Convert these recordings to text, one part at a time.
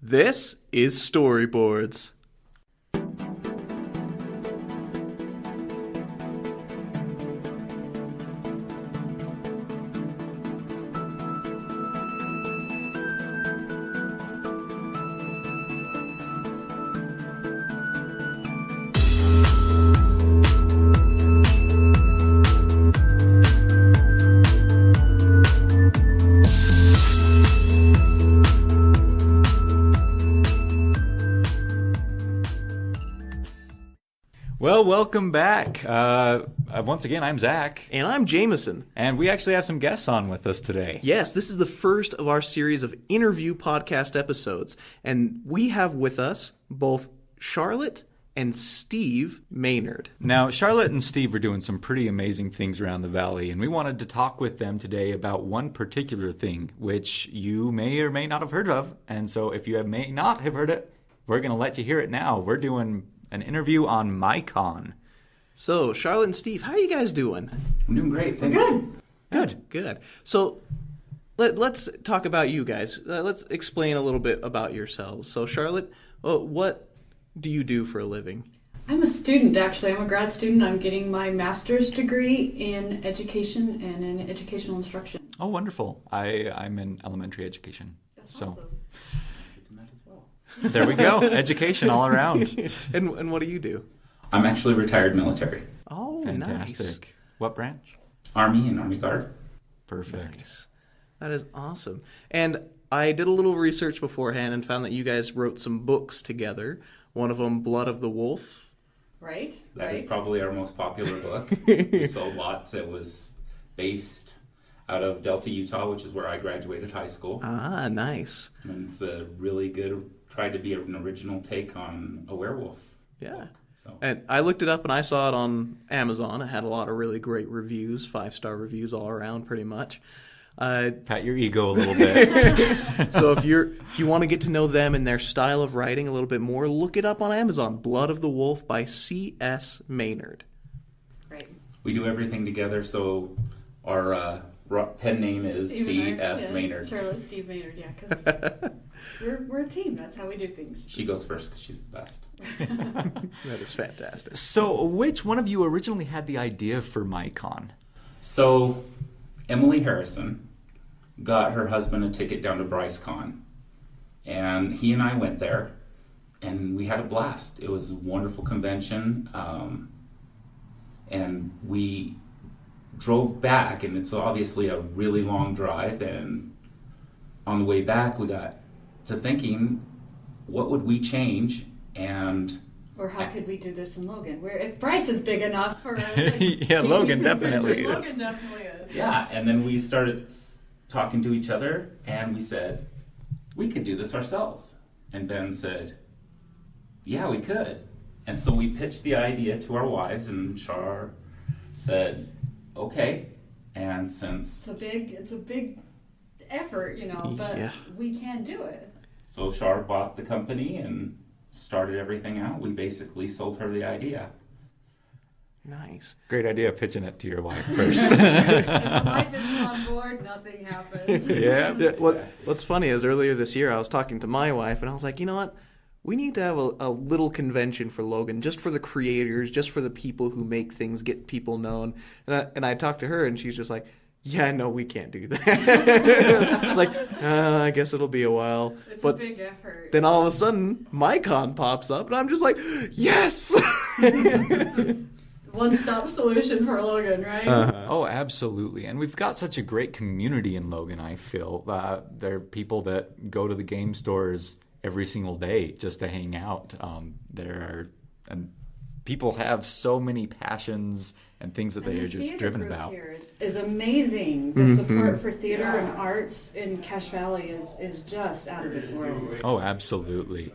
This is Storyboards. Well, welcome back. Once again, I'm Zach. And I'm Jameson. And we actually have some guests on with us today. Yes, this is the first of our series of interview podcast episodes. And we have with us both Charlotte and Steve Maynard. Now, Charlotte and Steve are doing some pretty amazing things around the valley, and we wanted to talk with them today about one particular thing, which you may or may not have heard of. And so if you may not have heard it, we're going to let you hear it now. We're doing an interview on MyCon. So, Charlotte and Steve, how are you guys doing? I'm doing great, thanks. Good. So, let's talk about you guys. Let's explain a little bit about yourselves. So, Charlotte, what do you do for a living? I'm a student, actually. I'm a grad student. I'm getting my master's degree in education and in educational instruction. Oh, wonderful. I'm in elementary education. That's awesome. There we go. Education all around. And what do you do? I'm actually retired military. Oh, Fantastic. nice. What branch? Army and Army Guard. Perfect. Nice. That is awesome. And I did a little research beforehand and found that you guys wrote some books together. One of them, Blood of the Wolf. Right? That is probably our most popular book. We sold lots. It was based out of Delta, Utah, which is where I graduated high school. Ah, nice. And it's a really good, tried to be an original take on a werewolf. Yeah. book, so. And I looked it up and I saw it on Amazon. It had a lot of really great reviews, 5-star reviews all around pretty much. Pat your ego a little bit. So if you want to get to know them and their style of writing a little bit more, look it up on Amazon. Blood of the Wolf by C.S. Maynard. Right. We do everything together, so our pen name is C.S. Maynard. Charlotte, Steve Maynard, yeah, because we're a team. That's how we do things. She goes first because she's the best. That is fantastic. So which one of you originally had the idea for MyCon? So Emily Harrison got her husband a ticket down to BryceCon, and he and I went there, and we had a blast. It was a wonderful convention, and we drove back, and it's obviously a really long drive, and on the way back we got to thinking, what would we change? And Or how could we do this in Logan? Where if Bryce is big enough for Yeah, Logan definitely is. Logan definitely is. yeah, and then we started talking to each other, and we said, we could do this ourselves. And Ben said, yeah, we could. And so we pitched the idea to our wives, and Char said, okay. And since It's a big effort, but Yeah. we can do it. so Char bought the company and started everything out, we basically sold her the idea. Nice. Great idea pitching it to your wife first. If the wife isn't on board, nothing happens. Yeah. What's funny is earlier this year I was talking to my wife and I was like, you know what? We need to have a little convention for Logan, just for the creators, just for the people who make things, get people known. And I talked to her and she's just like, yeah, no, we can't do that. It's like, I guess it'll be a while. It's but a big effort. then all of a sudden, MyCon pops up and I'm just like, yes! One-stop solution for Logan, right? Oh, absolutely. And we've got such a great community in Logan, I feel. There are people that go to the game stores every single day just to hang out. And people have so many passions and things that they are just driven about. Here is amazing. The support for theater and arts in Cache Valley is just out of this world. Oh, absolutely.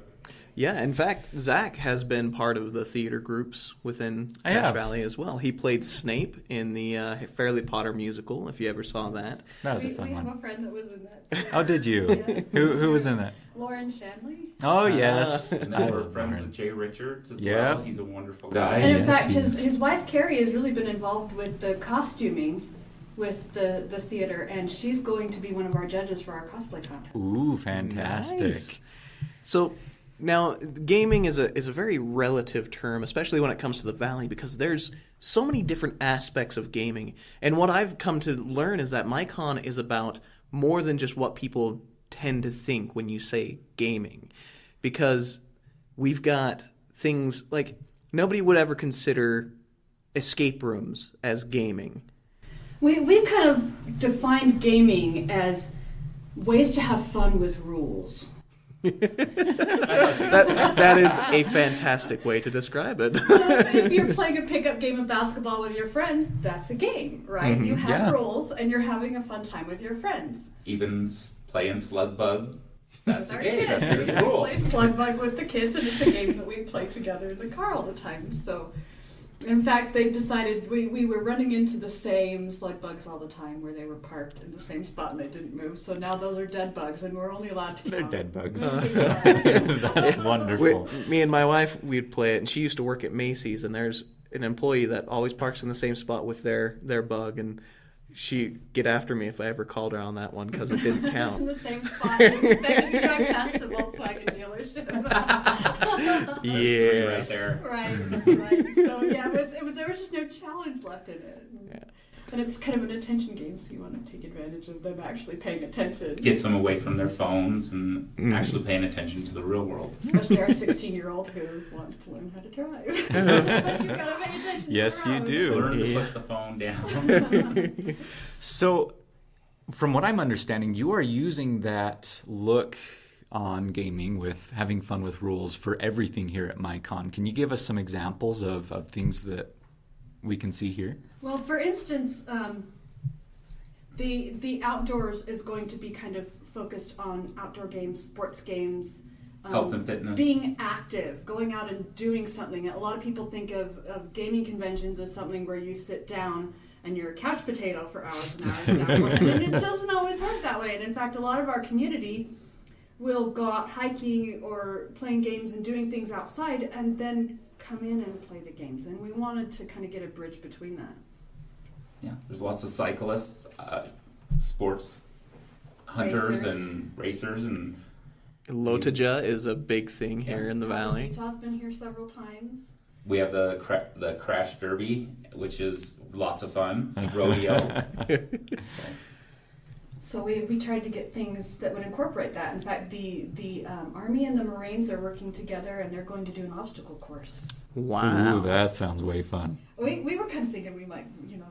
Yeah, in fact, Zach has been part of the theater groups within Cache Valley as well. He played Snape in the Fairly Potter musical, if you ever saw that. That was a fun we one. have a friend that was in that. Oh, did you? Yes. Who was in that? Lauren Shanley. Oh, yes. And then we're friends with Jay Richards as Yeah. well. He's a wonderful guy. And in yes, fact, he is. his wife Carrie has really been involved with the costuming with the theater, and she's going to be one of our judges for our cosplay contest. Ooh, fantastic. Nice. So now gaming is a very relative term, especially when it comes to the Valley, because there's so many different aspects of gaming. And what I've come to learn is that MyCon is about more than just what people tend to think when you say gaming, because we've got things like nobody would ever consider escape rooms as gaming. We've kind of defined gaming as ways to have fun with rules. that is a fantastic way to describe it. So if you're playing a pickup game of basketball with your friends, that's a game, right? Mm-hmm. You have rules and you're having a fun time with your friends. Even playing slug bug, that's a game. Kids. That's We your rules. play slug bug with the kids, and it's a game that we play together in the car all the time. So, in fact, they've decided we were running into the same slug bugs all the time, where they were parked in the same spot and they didn't move. So now those are dead bugs, and we're only allowed to. They're dead bugs. That's That's wonderful. Me and my wife, we'd play it, and she used to work at Macy's, and there's an employee that always parks in the same spot with their bug, and she'd get after me if I ever called her on that one because it didn't It's in count. the same spot. Expected to drive past the Volkswagen dealership. There's three Yeah. right there. Right. So yeah, there was just no challenge left in it. Yeah. And it's kind of an attention game, so you want to take advantage of them actually paying attention. Gets them away from their phones and Mm. actually paying attention to the real world. Especially our 16-year-old who wants to learn how to drive. You've got to pay attention. to Yes, the you road. do. Learn to Yeah. put the phone down. So, from what I'm understanding, you are using that look on gaming with having fun with rules for everything here at MyCon. Can you give us some examples of things that we can see here? Well, for instance, the outdoors is going to be kind of focused on outdoor games, sports games, Health and fitness. being active, going out and doing something. A lot of people think of gaming conventions as something where you sit down and you're a couch potato for hours and hours and hours. And it doesn't always work that way. And in fact, a lot of our community will go out hiking or playing games and doing things outside and then come in and play the games. And we wanted to kind of get a bridge between that. Yeah, there's lots of cyclists, sports hunters, Racers. and racers, and Lotaja is a big thing here in the Valley. Utah's been here several times. we have the crash derby, which is lots of fun. Rodeo. So, So we tried to get things that would incorporate that. In fact, the Army and the Marines are working together, and they're going to do an obstacle course. Wow. Ooh, that sounds way fun. We were kind of thinking we might,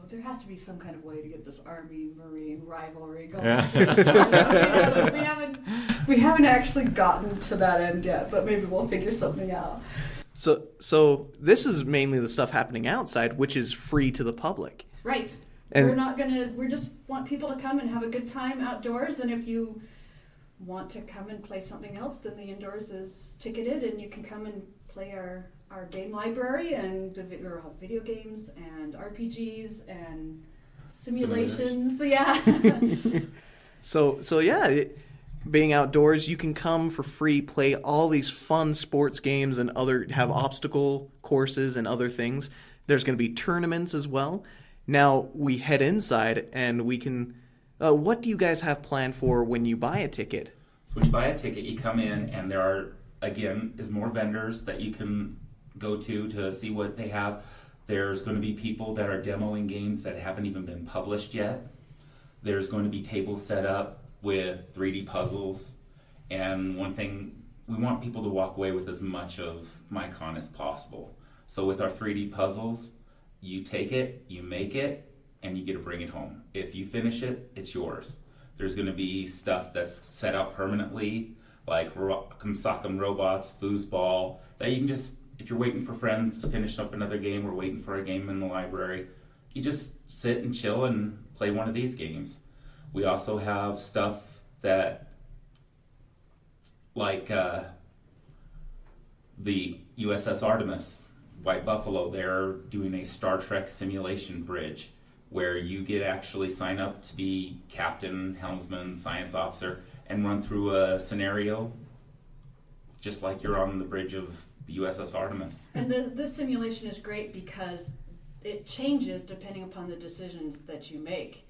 there has to be some kind of way to get this Army-Marine rivalry going. Yeah. we haven't actually gotten to that end yet, but maybe we'll figure something out. So this is mainly the stuff happening outside, which is free to the public. Right. And We just want people to come and have a good time outdoors, and if you want to come and play something else, then the indoors is ticketed, and you can come and play our game library, and we'll have video games and RPGs and simulations. Yeah. So yeah, being outdoors, you can come for free, play all these fun sports games and have obstacle courses and other things. There's going to be tournaments as well. Now we head inside and we can. What do you guys have planned for when you buy a ticket? So when you buy a ticket, you come in, and there are, again, is more vendors that you can go to see what they have. There's going to be people that are demoing games that haven't even been published yet. There's going to be tables set up with 3D puzzles. And one thing, we want people to walk away with as much of MyCon as possible. So with our 3D puzzles, you take it, you make it, and you get to bring it home. If you finish it, it's yours. There's going to be stuff that's set out permanently, like Rock'em Sock'em Robots, Foosball, that you can just, if you're waiting for friends to finish up another game or waiting for a game in the library, you just sit and chill and play one of these games. We also have stuff that, like the USS Artemis, White Buffalo, they're doing a Star Trek simulation bridge where you get actually sign up to be captain, helmsman, science officer, and run through a scenario just like you're on the bridge of the USS Artemis. And this simulation is great because it changes depending upon the decisions that you make.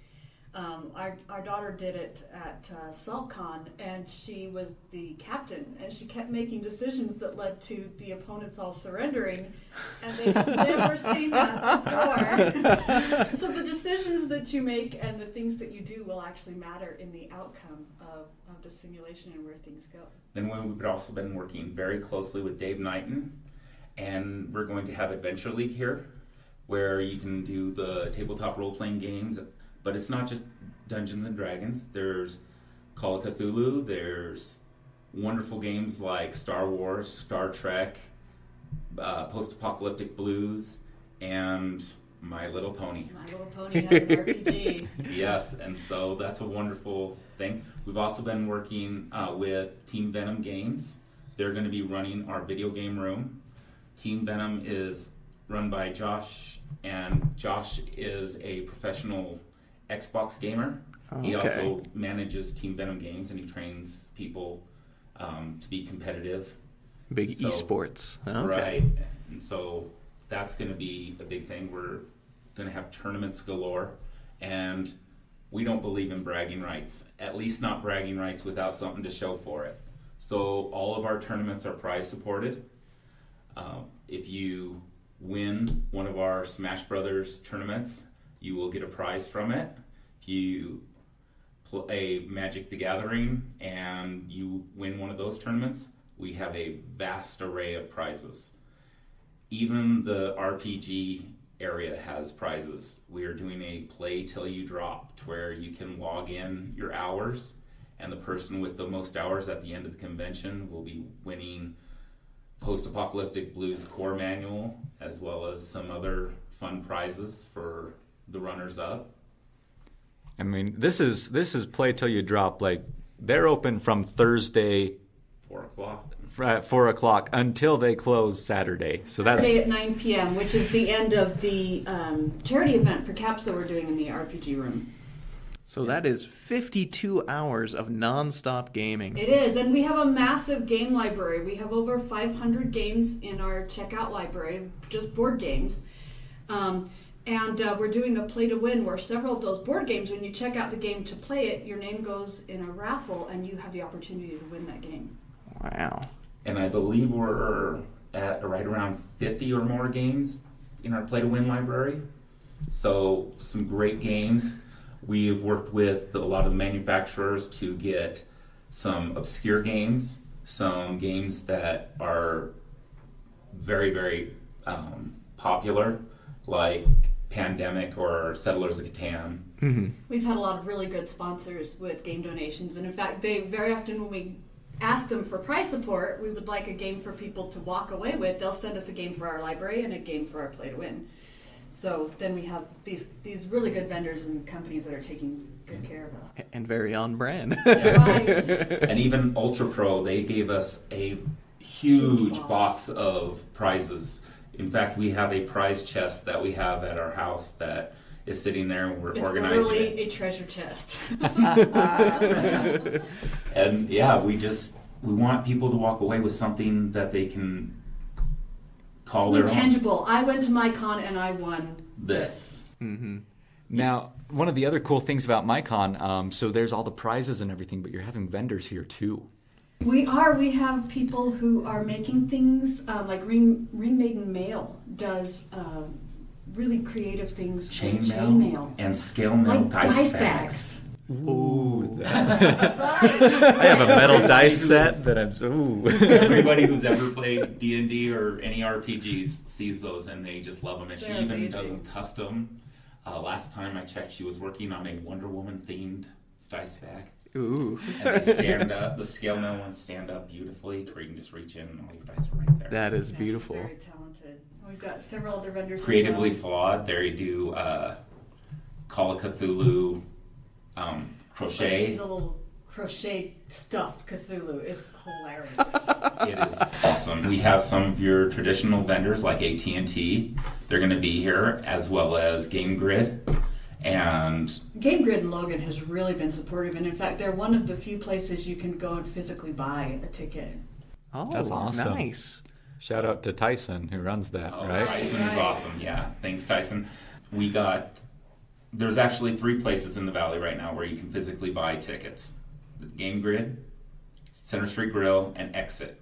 Our daughter did it at SaltCon, and she was the captain, and she kept making decisions that led to the opponents all surrendering, and they've never seen that before. So the decisions that you make and the things that you do will actually matter in the outcome of the simulation and where things go. Then we've also been working very closely with Dave Knighton, and we're going to have Adventure League here, where you can do the tabletop role-playing games. But it's not just Dungeons and Dragons. There's Call of Cthulhu. There's wonderful games like Star Wars, Star Trek, Post-Apocalyptic Blues, and My Little Pony. My Little Pony has an RPG. Yes, and so that's a wonderful thing. We've also been working with Team Venom Games. They're going to be running our video game room. Team Venom is run by Josh, and Josh is a professional Xbox gamer. He also manages Team Venom Games, and he trains people to be competitive. Big esports. Okay. Right. And so that's going to be a big thing. We're going to have tournaments galore, and we don't believe in bragging rights, at least not bragging rights without something to show for it. So all of our tournaments are prize supported. If you win one of our Smash Brothers tournaments, you will get a prize from it. If you play Magic the Gathering and you win one of those tournaments, we have a vast array of prizes. Even the RPG area has prizes. We are doing a play till you drop, where you can log in your hours, and the person with the most hours at the end of the convention will be winning Post-Apocalyptic Blues core manual, as well as some other fun prizes for the runners-up. I mean, this is play till you drop. Like, they're open from Thursday 4 o'clock. At 4 o'clock until they close Saturday. So that's Saturday at 9 p.m., which is the end of the charity event for CAPS that we're doing in the RPG room. So that is 52 hours of non-stop gaming. It is, and we have a massive game library. We have over 500 games in our checkout library, just board games. And we're doing a play to win, where several of those board games, when you check out the game to play it, your name goes in a raffle, and you have the opportunity to win that game. Wow. And I believe we're at right around 50 or more games in our play to win library. So some great games. We've worked with a lot of the manufacturers to get some obscure games, some games that are very, very popular, like Pandemic or Settlers of Catan. Mm-hmm. We've had a lot of really good sponsors with game donations, and in fact, they very often, when we ask them for prize support, we would like a game for people to walk away with. They'll send us a game for our library and a game for our play to win. So then we have these really good vendors and companies that are taking good care of us. And very on brand. Right. And even Ultra Pro, they gave us a huge box of prizes. In fact, we have a prize chest that we have at our house that is sitting there, and we're organizing literally it. a treasure chest. And yeah, we want people to walk away with something that they can call their own. Tangible. I went to MyCon and I won this. Mm-hmm. Now, one of the other cool things about MyCon, so there's all the prizes and everything, but you're having vendors here too. We are. We have people who are making things, like Ring Maiden Mail does really creative things. Chainmail and scale mail, like dice bags. Ooh. Right. I have a metal dice set that I'm Everybody who's ever played D&D or any RPGs sees those, and they just love them. And They're she even amazing. does them custom. Last time I checked, she was working on a Wonder Woman themed dice bag. Ooh. And they stand up. The scale mail ones stand up beautifully, to where you can just reach in and all your dice are right there. That is Yeah, beautiful. Very talented. We've got several other vendors. Creatively as well. flawed. They do Call of Cthulhu crochet. The little crochet stuffed Cthulhu is hilarious. It is awesome. We have some of your traditional vendors like AT&T. They're going to be here, as well as Game Grid. And Game Grid and Logan has really been supportive, and in fact, they're one of the few places you can go and physically buy a ticket. Oh, That's awesome. Nice. Shout out to Tyson, who runs that, right? Tyson is Right. awesome. Yeah, thanks, Tyson. We got there's actually 3 places in the valley right now where you can physically buy tickets. The Game Grid, Center Street Grill, and Exit.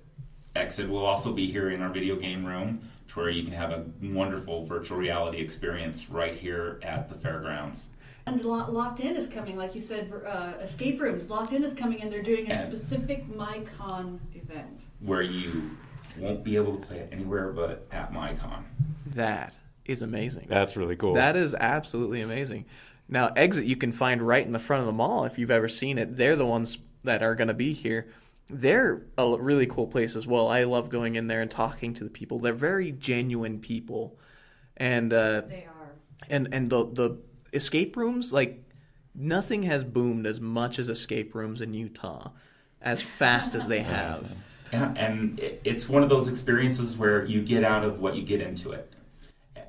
Exit will also be here in our video game room to where you can have a wonderful virtual reality experience right here at the fairgrounds. And Locked In is coming, like you said, Escape Rooms. Locked In is coming, and they're doing a specific MyCon event. Where you won't be able to play it anywhere but at MyCon. That is amazing. That's really cool. That is absolutely amazing. Now, Exit you can find right in the front of the mall if you've ever seen it. They're the ones that are going to be here. They're a really cool place as well. I love going in there and talking to the people. They're very genuine people. And They are. And the escape rooms, like, nothing has boomed as much as escape rooms in Utah as fast as they have. Yeah, and it's one of those experiences where you get out of what you get into it.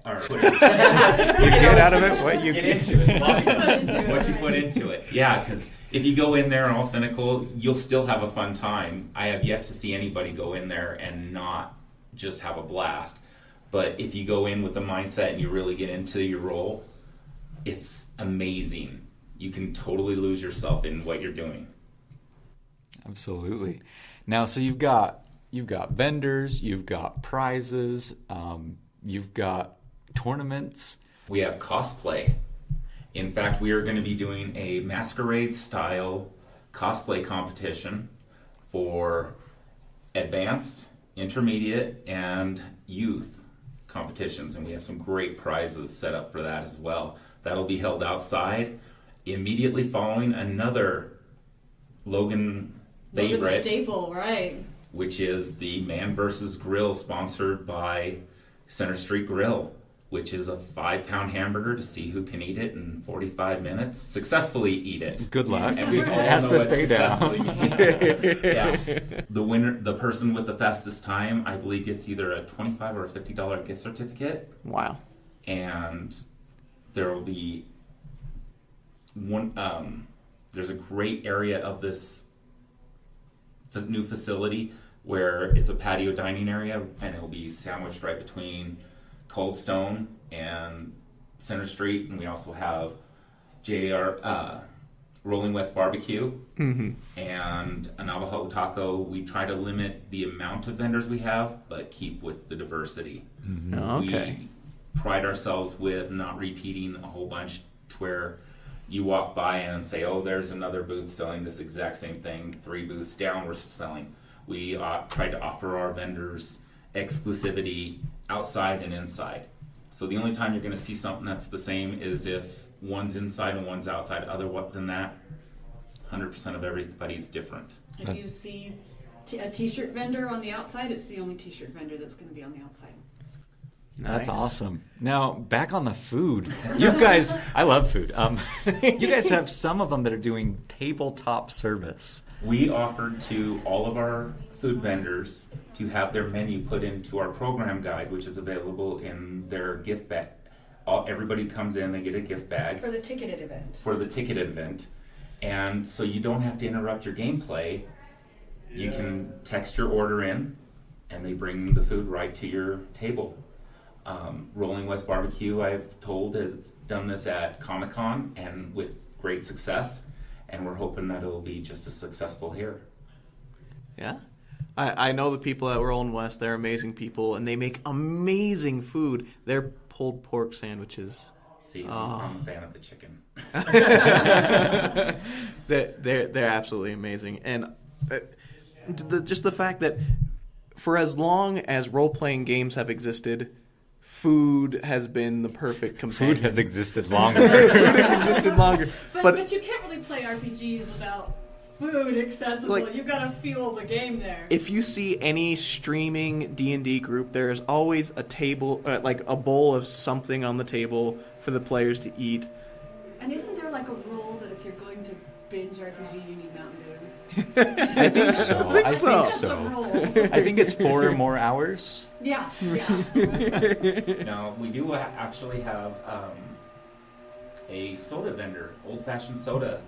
Or You get out of it what you get get. into it. What you put into it. Yeah, because if you go in there and all cynical, you'll still have a fun time. I have yet to see anybody go in there and not just have a blast. But if you go in with the mindset and you really get into your role, it's amazing. You can totally lose yourself in what you're doing. Absolutely. Now, so you've got vendors, you've got prizes, you've got tournaments. We have cosplay. In fact, we are going to be doing a masquerade-style cosplay competition for advanced, intermediate, and youth competitions, and we have some great prizes set up for that as well. That'll be held outside immediately following another Logan favorite staple, right? Which is the Man vs. Grill, sponsored by Center Street Grill, which is a 5-pound hamburger to see who can eat it in 45 minutes. Successfully eat it. Good luck. And we all Has know to what stay down. successfully means. Yeah. The winner, the person with the fastest time, I believe gets either a $25 or a $50 gift certificate. Wow. And there will be one. There's a great area of this new facility where it's a patio dining area, and it'll be sandwiched right between Cold Stone and Center Street, and we also have JR Rolling West Barbecue and a Navajo Taco. We try to limit the amount of vendors we have, but keep with the diversity. Oh, okay. We pride ourselves with not repeating a whole bunch to where you walk by and say, oh, there's another booth selling this exact same thing. 3 booths down, we're selling. We try to offer our vendors exclusivity outside and inside. So the only time you're going to see something that's the same is if one's inside and one's outside. Other than that, 100% of everybody's different. If you see a t-shirt vendor on the outside, it's the only t-shirt vendor that's going to be on the outside. That's Nice. awesome. Now, back on the food. You guys, I love food. You guys have some of them that are doing tabletop service. We offered to all of our food vendors to have their menu put into our program guide, which is available in their gift bag. Everybody comes in, they get a gift bag For the ticketed event. for the ticketed event. And so you don't have to interrupt your gameplay. You can text your order in, and they bring the food right to your table. Rolling West Barbecue, I've told, has done this at Comic-Con and with great success, and we're hoping that it'll be just as successful here. Yeah. I know the people at Rolling West. They're amazing people, and they make amazing food. Their pulled pork sandwiches. See, I'm a fan of the chicken. They're absolutely amazing. And just the fact that for as long as role-playing games have existed, food has been the perfect companion. Food has existed longer. Food has existed longer. But you can't really play RPGs without food accessible. Like, You've got to fuel the game there. if you see any streaming D&D group, there's always a table, like a bowl of something on the table for the players to eat. And isn't there like a rule that if you're going to binge RPG, you need Mountain Dew? I think so. I think I so. think That's a so. rule. I think it's 4 or more hours. Yeah. Now, we do actually have a soda vendor, old-fashioned soda,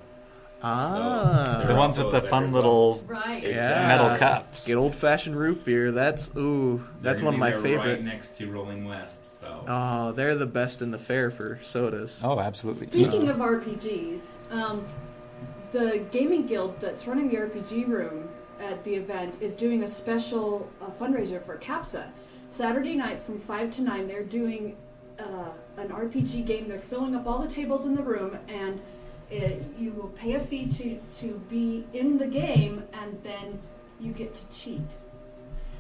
Ah. The ones with the fun little Right. Yeah. metal cups. Get old-fashioned root beer. That's one of my They're favorite. right next to Rolling West, so. Oh, they're the best in the fair for sodas. Oh, absolutely. Speaking of RPGs, the gaming guild that's running the RPG room at the event is doing a special fundraiser for CAPSA. Saturday night from 5 to 9, they're doing an RPG game. They're filling up all the tables in the room, and you will pay a fee to be in the game, and then you get to cheat.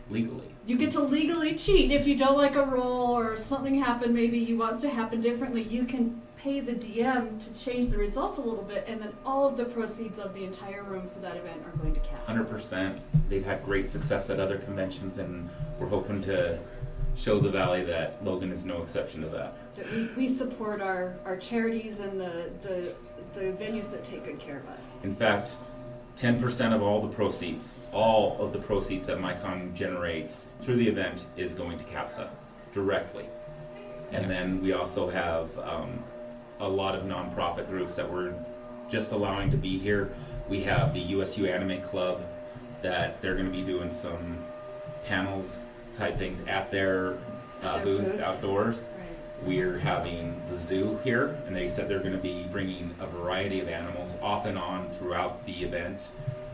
Legally. You get to legally cheat. If you don't like a roll or something happened, maybe you want it to happen differently, you can pay the DM to change the results a little bit, and then all of the proceeds of the entire room for that event are going to CAPSA. 100%. They've had great success at other conventions, and we're hoping to show the Valley that Logan is no exception to that. That we support our charities and the venues that take good care of us. In fact, 10% of all of the proceeds that MyCon generates through the event is going to CAPSA directly. And then we also have a lot of nonprofit groups that we're just allowing to be here. We have the USU Anime Club that they're going to be doing some panels type things at their booth outdoors. Right. We're having the zoo here, and they said they're going to be bringing a variety of animals off and on throughout the event.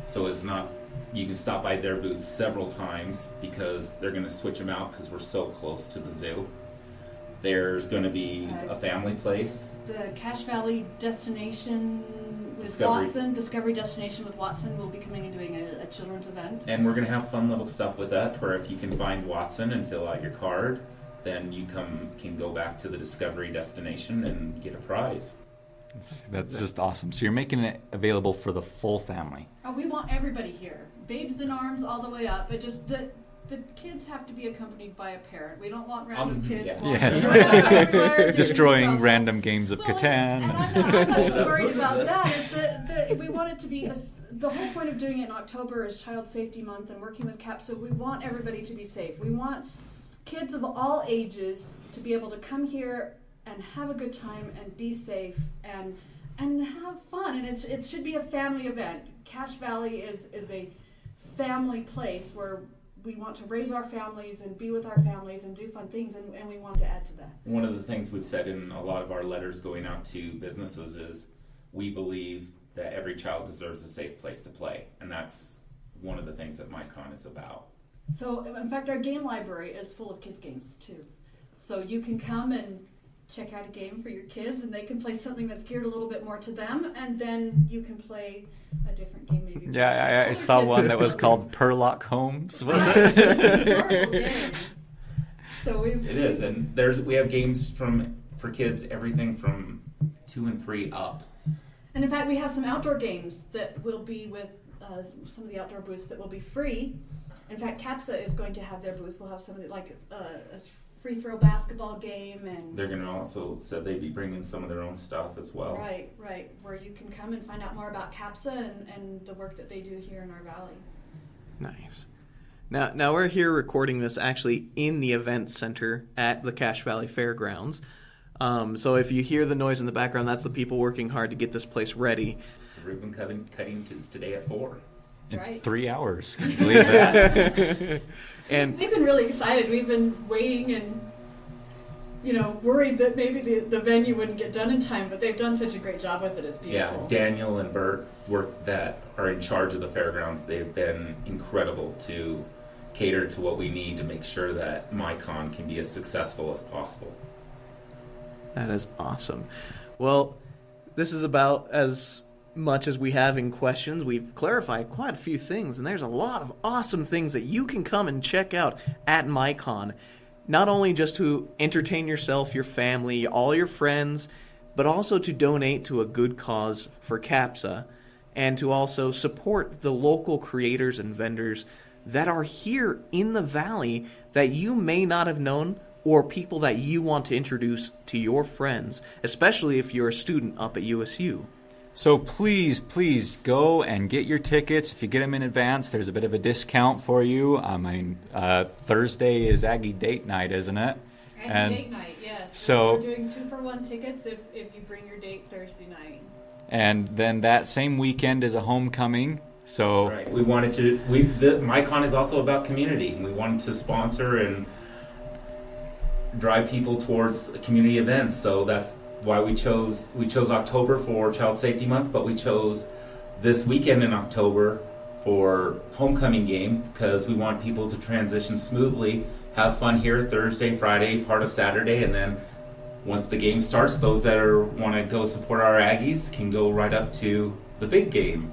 So it's not, you can stop by their booth several times because they're going to switch them out because we're so close to the zoo. There's going to be a family place. The Cache Valley Destination with Discovery Destination with Watson will be coming and doing a children's event. And we're going to have fun little stuff with that, where if you can find Watson and fill out your card, then you can go back to the Discovery Destination and get a prize. That's just awesome. So you're making it available for the full family. Oh, we want everybody here. Babes in arms all the way up, but just the kids have to be accompanied by a parent. We don't want random kids yeah. walking Yes. around everywhere, getting Destroying in trouble. random games of Well, Catan. And I'm not so worried about that. Is that we want it to be the whole point of doing it in October is Child Safety Month and working with CAPSA. We want everybody to be safe. We want kids of all ages to be able to come here and have a good time and be safe and have fun. And it should be a family event. Cache Valley is a family place where we want to raise our families and be with our families and do fun things, and we want to add to that. One of the things we've said in a lot of our letters going out to businesses is we believe that every child deserves a safe place to play, and that's one of the things that MyCon is about. So, in fact, our game library is full of kids' games, too. So you can come and check out a game for your kids, and they can play something that's geared a little bit more to them, and then you can play a different game maybe. Yeah, I saw one that was called Perlock Holmes, was it? Horrible game. So It is, and we have games for kids, everything from 2 and 3 up. And in fact, we have some outdoor games that will be with some of the outdoor booths that will be free. In fact, CAPSA is going to have their booth. We'll have some of the, like a free throw basketball game, and They're going to also said they'd be bringing some of their own stuff as well. right, where you can come and find out more about CAPSA and the work that they do here in our valley. Nice. Now we're here recording this actually in the event center at the Cache Valley Fairgrounds. So if you hear the noise in the background, that's the people working hard to get this place ready. The ribbon cutting is today at 4. In Right. 3 hours. Can you believe that? And We've been really excited. We've been waiting and worried that maybe the venue wouldn't get done in time, but they've done such a great job with it. It's Yeah, beautiful. Daniel and Bert that are in charge of the fairgrounds. They've been incredible to cater to what we need to make sure that MyCon can be as successful as possible. that is awesome. Well, this is about as much as we have in questions. We've clarified quite a few things, and there's a lot of awesome things that you can come and check out at MyCon. Not only just to entertain yourself, your family, all your friends, but also to donate to a good cause for CAPSA, and to also support the local creators and vendors that are here in the Valley that you may not have known, or people that you want to introduce to your friends, especially if you're a student up at USU. So please go and get your tickets. If you get them in advance, there's a bit of a discount for you. I mean, Thursday is Aggie Date Night, isn't it? And date night, yes. so- we're doing 2-for-1 tickets if you bring your date Thursday night. And then that same weekend is a homecoming. So Right. We wanted to. MyCon is also about community. We wanted to sponsor and drive people towards community events. So that's why we chose October for Child Safety Month, but we chose this weekend in October for homecoming game because we want people to transition smoothly, have fun here Thursday, Friday, part of Saturday, and then once the game starts, those that want to go support our Aggies can go right up to the big game.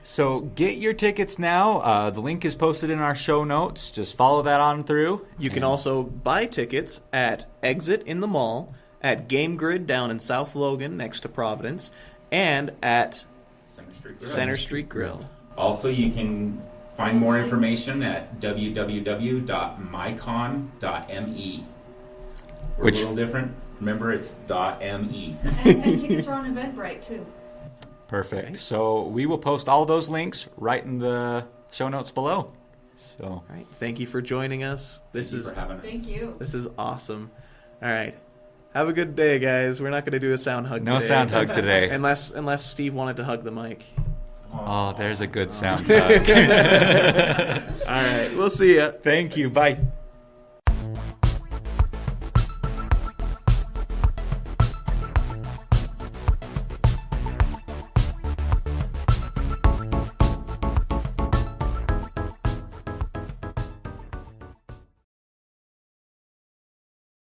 So get your tickets now. The link is posted in our show notes. Just follow that on through. You can also buy tickets at Exit in the Mall, at Game Grid down in South Logan next to Providence, and at Center Street Grill. Also, you can find more information at www.mycon.me. We're Which- a little different. Remember, it's .me. And tickets are on Eventbrite too. Perfect. Okay. So we will post all those links right in the show notes below. So All right. Thank you for joining us. Thank you for having us. Thank you. This is awesome. All right. Have a good day, guys. We're not going to do a sound hug no today. sound hug today. Unless Steve wanted to hug the mic. Oh, there's a good sound hug. All right. We'll see ya. Thank you. Bye.